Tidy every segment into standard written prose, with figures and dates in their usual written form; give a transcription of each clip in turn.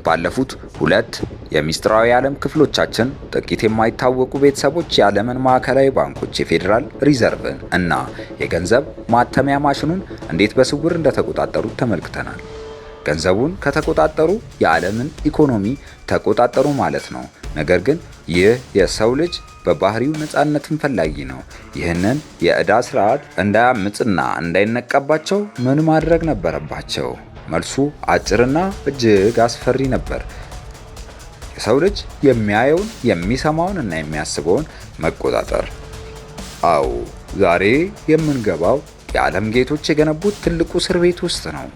ባለፉት ሁለት የሚስጥራዊ ዓለም ክፍሎቻችን ጥቂት የማይታወቁ ቤተሰቦች የዓለምን ማዕከላዊ ባንኮች፣ የፌዴራል ሪዘርቭን እና የገንዘብ ማተሚያ ማሽኑን እንዴት በስውር እንደተቆጣጠሩት ተመልክተናል። ገንዘቡን ከተቆጣጠሩ የዓለምን ኢኮኖሚ ተቆጣጠሩ ማለት ነው። ነገር ግን ይህ የሰው ልጅ በባህሪው ነፃነትን ፈላጊ ነው። ይህንን የዕዳ ስርዓት እንዳያምጽና እንዳይነቃባቸው ምን ማድረግ ነበረባቸው? መልሱ አጭርና እጅግ አስፈሪ ነበር። የሰው ልጅ የሚያየውን የሚሰማውን እና የሚያስበውን መቆጣጠር። አዎ፣ ዛሬ የምንገባው የዓለም ጌቶች የገነቡት ትልቁ እስር ቤት ውስጥ ነው።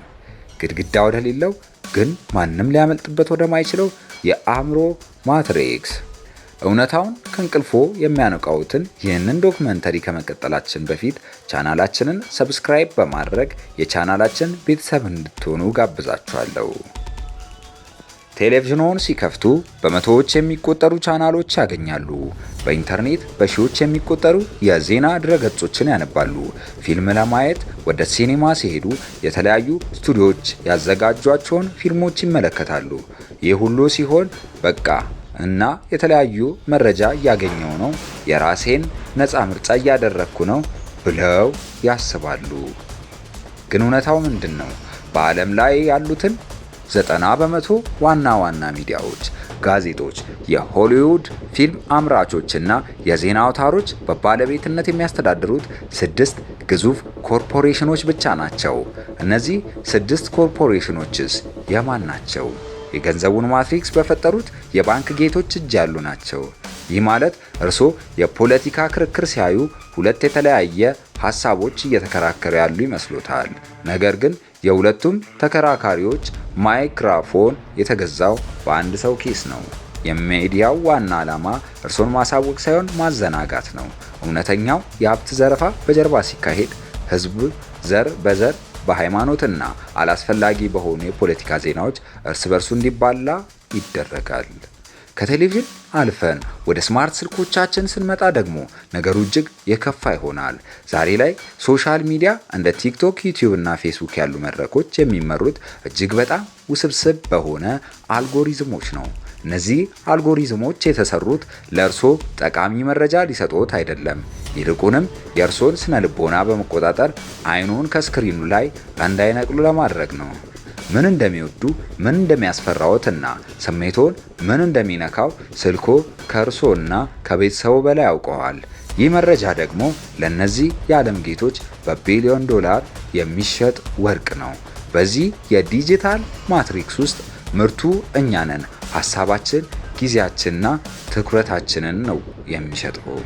ግድግዳ ወደሌለው ግን ማንም ሊያመልጥበት ወደማይችለው የአእምሮ ማትሪክስ። እውነታውን ከእንቅልፎ የሚያነቃውትን ይህንን ዶክመንተሪ ከመቀጠላችን በፊት ቻናላችንን ሰብስክራይብ በማድረግ የቻናላችን ቤተሰብ እንድትሆኑ ጋብዛችኋለሁ። ቴሌቪዥኑን ሲከፍቱ በመቶዎች የሚቆጠሩ ቻናሎች ያገኛሉ። በኢንተርኔት በሺዎች የሚቆጠሩ የዜና ድረገጾችን ያነባሉ። ፊልም ለማየት ወደ ሲኔማ ሲሄዱ የተለያዩ ስቱዲዮዎች ያዘጋጇቸውን ፊልሞች ይመለከታሉ። ይህ ሁሉ ሲሆን በቃ እና የተለያዩ መረጃ እያገኘው ነው፣ የራሴን ነፃ ምርጫ እያደረግኩ ነው ብለው ያስባሉ። ግን እውነታው ምንድን ነው? በዓለም ላይ ያሉትን 90% ዋና ዋና ሚዲያዎች፣ ጋዜጦች፣ የሆሊውድ ፊልም አምራቾችና የዜና አውታሮች በባለቤትነት የሚያስተዳድሩት 6 ግዙፍ ኮርፖሬሽኖች ብቻ ናቸው። እነዚህ 6 ኮርፖሬሽኖችስ የማን ናቸው? የገንዘቡን ማትሪክስ በፈጠሩት የባንክ ጌቶች እጅ ያሉ ናቸው። ይህ ማለት እርስዎ የፖለቲካ ክርክር ሲያዩ ሁለት የተለያየ ሐሳቦች እየተከራከሩ ያሉ ይመስሎታል። ነገር ግን የሁለቱም ተከራካሪዎች ማይክሮፎን የተገዛው በአንድ ሰው ኪስ ነው። የሚዲያው ዋና ዓላማ እርሶን ማሳወቅ ሳይሆን ማዘናጋት ነው። እውነተኛው የሀብት ዘረፋ በጀርባ ሲካሄድ ህዝብ ዘር በዘር በሃይማኖትና አላስፈላጊ በሆኑ የፖለቲካ ዜናዎች እርስ በርሱ እንዲባላ ይደረጋል። ከቴሌቪዥን አልፈን ወደ ስማርት ስልኮቻችን ስንመጣ ደግሞ ነገሩ እጅግ የከፋ ይሆናል። ዛሬ ላይ ሶሻል ሚዲያ እንደ ቲክቶክ፣ ዩቲዩብ እና ፌስቡክ ያሉ መድረኮች የሚመሩት እጅግ በጣም ውስብስብ በሆነ አልጎሪዝሞች ነው። እነዚህ አልጎሪዝሞች የተሰሩት ለእርሶ ጠቃሚ መረጃ ሊሰጡት አይደለም። ይልቁንም የእርሶን ስነ ልቦና በመቆጣጠር አይኑን ከስክሪኑ ላይ እንዳይነቅሉ ለማድረግ ነው። ምን እንደሚወዱ፣ ምን እንደሚያስፈራዎትና ስሜቶን ምን እንደሚነካው ስልኮ ከእርሶና ከቤተሰቡ በላይ ያውቀዋል። ይህ መረጃ ደግሞ ለነዚህ የዓለም ጌቶች በቢሊዮን ዶላር የሚሸጥ ወርቅ ነው። በዚህ የዲጂታል ማትሪክስ ውስጥ ምርቱ እኛ ነን። ሐሳባችን፣ ጊዜያችንና ትኩረታችንን ነው የሚሸጠው።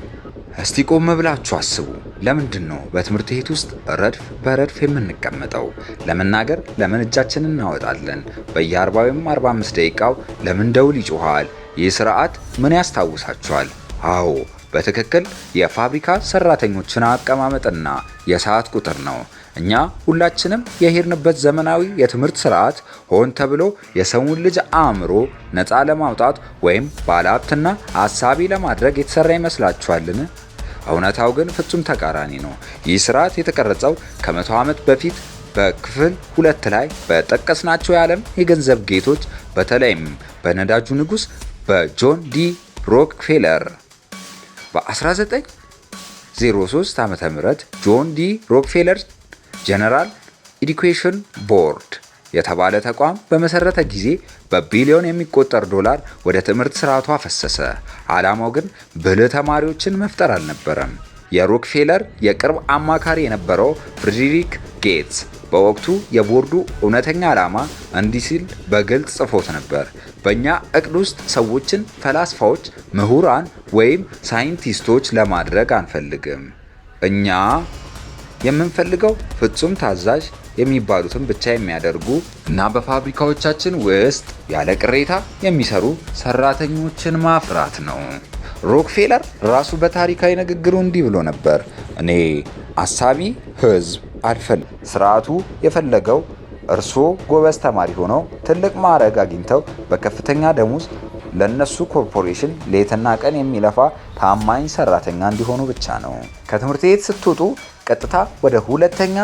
እስቲ ቆም ብላችሁ አስቡ። ለምንድን ነው በትምህርት ቤት ውስጥ ረድፍ በረድፍ የምንቀመጠው? ለመናገር ለምን እጃችንን እናወጣለን? በየ40 ወይም 45 ደቂቃው ለምን ደውል ይጮሃል? ይህ ስርዓት ምን ያስታውሳችኋል? አዎ በትክክል የፋብሪካ ሰራተኞችን አቀማመጥና የሰዓት ቁጥር ነው። እኛ ሁላችንም የሄድንበት ዘመናዊ የትምህርት ስርዓት ሆን ተብሎ የሰውን ልጅ አእምሮ ነፃ ለማውጣት ወይም ባለሀብትና አሳቢ ለማድረግ የተሰራ ይመስላችኋልን? እውነታው ግን ፍጹም ተቃራኒ ነው። ይህ ስርዓት የተቀረጸው ከ100 ዓመት በፊት በክፍል 2 ላይ በጠቀስናቸው የዓለም የገንዘብ ጌቶች በተለይም በነዳጁ ንጉስ በጆን ዲ ሮክፌለር በ1903 ዓ.ም ጆን ዲ ሮክፌለር ጀነራል ኤዱኬሽን ቦርድ የተባለ ተቋም በመሰረተ ጊዜ በቢሊዮን የሚቆጠር ዶላር ወደ ትምህርት ስርዓቱ አፈሰሰ። ዓላማው ግን ብልህ ተማሪዎችን መፍጠር አልነበረም። የሮክፌለር የቅርብ አማካሪ የነበረው ፍሬድሪክ ጌትስ በወቅቱ የቦርዱ እውነተኛ ዓላማ እንዲህ ሲል በግልጽ ጽፎት ነበር። በእኛ እቅድ ውስጥ ሰዎችን ፈላስፋዎች፣ ምሁራን ወይም ሳይንቲስቶች ለማድረግ አንፈልግም። እኛ የምንፈልገው ፍጹም ታዛዥ የሚባሉትን ብቻ የሚያደርጉ እና በፋብሪካዎቻችን ውስጥ ያለ ቅሬታ የሚሰሩ ሰራተኞችን ማፍራት ነው። ሮክፌለር ራሱ በታሪካዊ ንግግሩ እንዲህ ብሎ ነበር፣ እኔ አሳቢ ህዝብ አልፈልግም። ስርዓቱ የፈለገው እርስዎ ጎበዝ ተማሪ ሆነው ትልቅ ማዕረግ አግኝተው በከፍተኛ ደሞዝ ለነሱ ኮርፖሬሽን ሌትና ቀን የሚለፋ ታማኝ ሰራተኛ እንዲሆኑ ብቻ ነው። ከትምህርት ቤት ስትወጡ ቀጥታ ወደ ሁለተኛ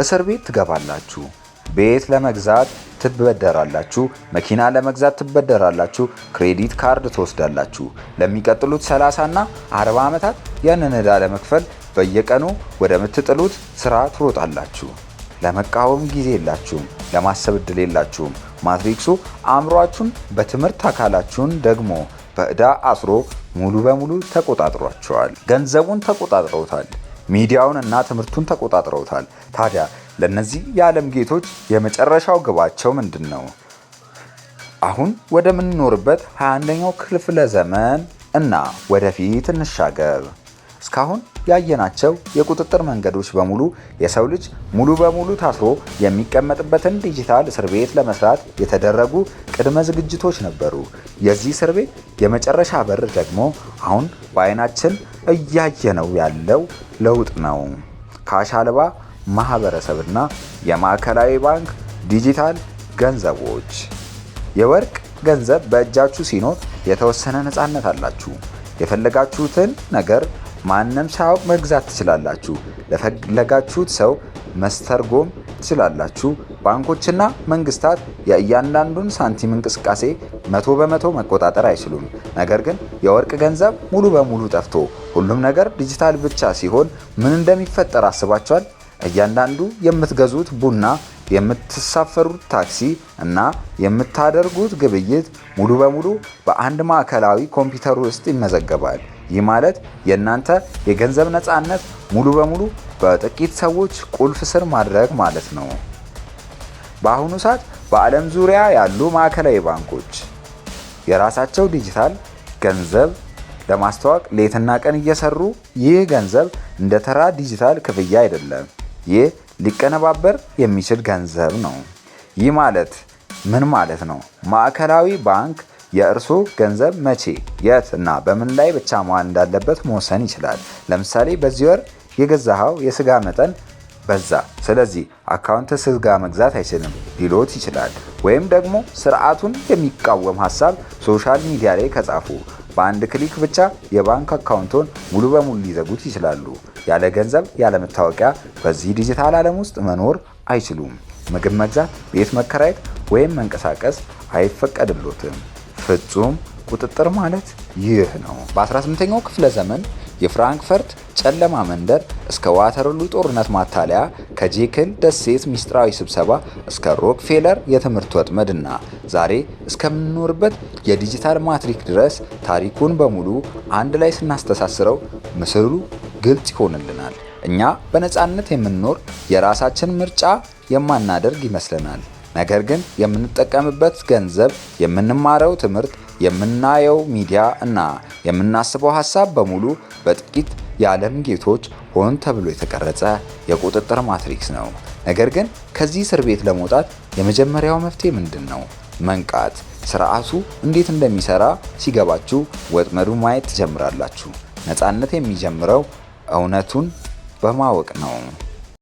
እስር ቤት ትገባላችሁ። ቤት ለመግዛት ትበደራላችሁ፣ መኪና ለመግዛት ትበደራላችሁ፣ ክሬዲት ካርድ ትወስዳላችሁ። ለሚቀጥሉት 30 እና 40 ዓመታት ያንን ዕዳ ለመክፈል በየቀኑ ወደምትጥሉት ስራ ትሮጣላችሁ። ለመቃወም ጊዜ የላችሁም፣ ለማሰብ እድል የላችሁም። ማትሪክሱ አእምሯችሁን በትምህርት አካላችሁን ደግሞ በዕዳ አስሮ ሙሉ በሙሉ ተቆጣጥሯቸዋል። ገንዘቡን ተቆጣጥረውታል። ሚዲያውን እና ትምህርቱን ተቆጣጥረውታል። ታዲያ ለነዚህ የዓለም ጌቶች የመጨረሻው ግባቸው ምንድን ነው? አሁን ወደምንኖርበት 21ኛው ክፍለ ዘመን እና ወደፊት እንሻገር። እስካሁን ያየናቸው የቁጥጥር መንገዶች በሙሉ የሰው ልጅ ሙሉ በሙሉ ታስሮ የሚቀመጥበትን ዲጂታል እስር ቤት ለመስራት የተደረጉ ቅድመ ዝግጅቶች ነበሩ። የዚህ እስር ቤት የመጨረሻ በር ደግሞ አሁን በአይናችን እያየነው ያለው ለውጥ ነው። ካሽ አልባ ማህበረሰብና የማዕከላዊ ባንክ ዲጂታል ገንዘቦች። የወርቅ ገንዘብ በእጃችሁ ሲኖር የተወሰነ ነፃነት አላችሁ። የፈለጋችሁትን ነገር ማንም ሳያውቅ መግዛት ትችላላችሁ። ለፈለጋችሁት ሰው መስተርጎም ትችላላችሁ። ባንኮችና መንግስታት የእያንዳንዱን ሳንቲም እንቅስቃሴ 100% መቆጣጠር አይችሉም። ነገር ግን የወርቅ ገንዘብ ሙሉ በሙሉ ጠፍቶ ሁሉም ነገር ዲጂታል ብቻ ሲሆን ምን እንደሚፈጠር አስባችኋል? እያንዳንዱ የምትገዙት ቡና፣ የምትሳፈሩት ታክሲ እና የምታደርጉት ግብይት ሙሉ በሙሉ በአንድ ማዕከላዊ ኮምፒውተር ውስጥ ይመዘገባል። ይህ ማለት የእናንተ የገንዘብ ነፃነት ሙሉ በሙሉ በጥቂት ሰዎች ቁልፍ ስር ማድረግ ማለት ነው። በአሁኑ ሰዓት በዓለም ዙሪያ ያሉ ማዕከላዊ ባንኮች የራሳቸው ዲጂታል ገንዘብ ለማስተዋወቅ ሌትና ቀን እየሰሩ፣ ይህ ገንዘብ እንደ ተራ ዲጂታል ክፍያ አይደለም። ይህ ሊቀነባበር የሚችል ገንዘብ ነው። ይህ ማለት ምን ማለት ነው? ማዕከላዊ ባንክ የእርሶ ገንዘብ መቼ፣ የት እና በምን ላይ ብቻ መዋል እንዳለበት መወሰን ይችላል። ለምሳሌ በዚህ ወር የገዛኸው የስጋ መጠን በዛ፣ ስለዚህ አካውንት ስጋ መግዛት አይችልም ሊሎት ይችላል። ወይም ደግሞ ስርዓቱን የሚቃወም ሀሳብ ሶሻል ሚዲያ ላይ ከጻፉ በአንድ ክሊክ ብቻ የባንክ አካውንቶን ሙሉ በሙሉ ሊዘጉት ይችላሉ። ያለ ገንዘብ፣ ያለ መታወቂያ በዚህ ዲጂታል ዓለም ውስጥ መኖር አይችሉም። ምግብ መግዛት፣ ቤት መከራየት ወይም መንቀሳቀስ አይፈቀድሎትም። ፍጹም ቁጥጥር ማለት ይህ ነው። በ18ኛው ክፍለ ዘመን የፍራንክፈርት ጨለማ መንደር እስከ ዋተርሉ ጦርነት ማታለያ፣ ከጄክል ደሴት ሚስጥራዊ ስብሰባ እስከ ሮክፌለር የትምህርት ወጥመድና ዛሬ እስከምንኖርበት የዲጂታል ማትሪክ ድረስ ታሪኩን በሙሉ አንድ ላይ ስናስተሳስረው ምስሉ ግልጽ ይሆንልናል። እኛ በነፃነት የምንኖር የራሳችን ምርጫ የማናደርግ ይመስለናል። ነገር ግን የምንጠቀምበት ገንዘብ፣ የምንማረው ትምህርት፣ የምናየው ሚዲያ እና የምናስበው ሀሳብ በሙሉ በጥቂት የዓለም ጌቶች ሆን ተብሎ የተቀረጸ የቁጥጥር ማትሪክስ ነው። ነገር ግን ከዚህ እስር ቤት ለመውጣት የመጀመሪያው መፍትሄ ምንድን ነው? መንቃት። ስርዓቱ እንዴት እንደሚሰራ ሲገባችሁ ወጥመዱ ማየት ትጀምራላችሁ። ነፃነት የሚጀምረው እውነቱን በማወቅ ነው።